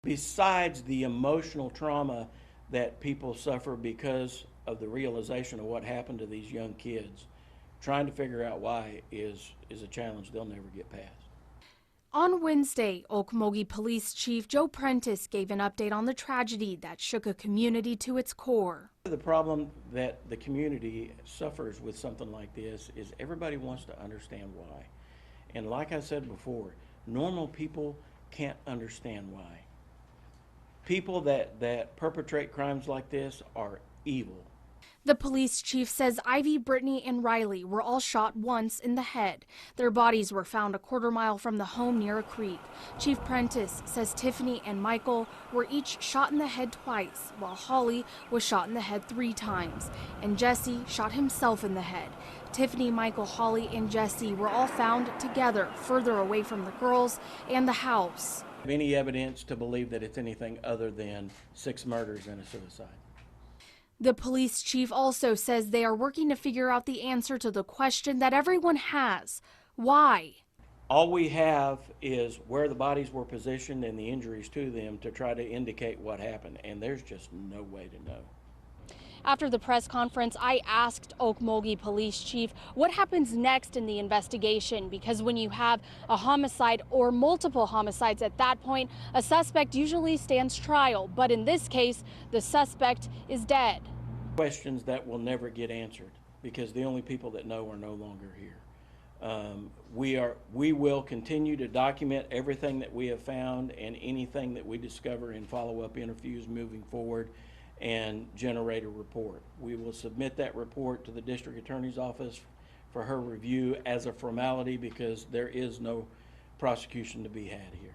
Besides the emotional trauma that people suffer because of the realization of what happened to these young kids, trying to figure out why is a challenge they'll never get past. On Wednesday, Okmulgee Police Chief Joe Prentice gave an update on the tragedy that shook a community to its core. The problem that the community suffers with something like this is everybody wants to understand why. And like I said before, normal people can't understand why. People that perpetrate crimes like this are evil. The police chief says Ivy, Brittany, and Riley were all shot once in the head. Their bodies were found a quarter-mile from the home near a creek. Chief Prentice says Tiffany and Michael were each shot in the head twice, while Holly was shot in the head 3 times, and Jesse shot himself in the head. Tiffany, Michael, Holly, and Jesse were all found together further away from the girls and the house. Any evidence to believe that it's anything other than 6 murders and a suicide. The police chief also says they are working to figure out the answer to the question that everyone has: why? All we have is where the bodies were positioned and the injuries to them to try to indicate what happened, and there's just no way to know. After the press conference, I asked Okmulgee Police Chief what happens next in the investigation, because when you have a homicide or multiple homicides at that point, a suspect usually stands trial. But in this case, the suspect is dead. Questions that will never get answered because the only people that know are no longer here. We will continue to document everything that we have found and anything that we discover in follow-up interviews moving forward, and generate a report. We will submit that report to the district attorney's office for her review as a formality because there is no prosecution to be had here.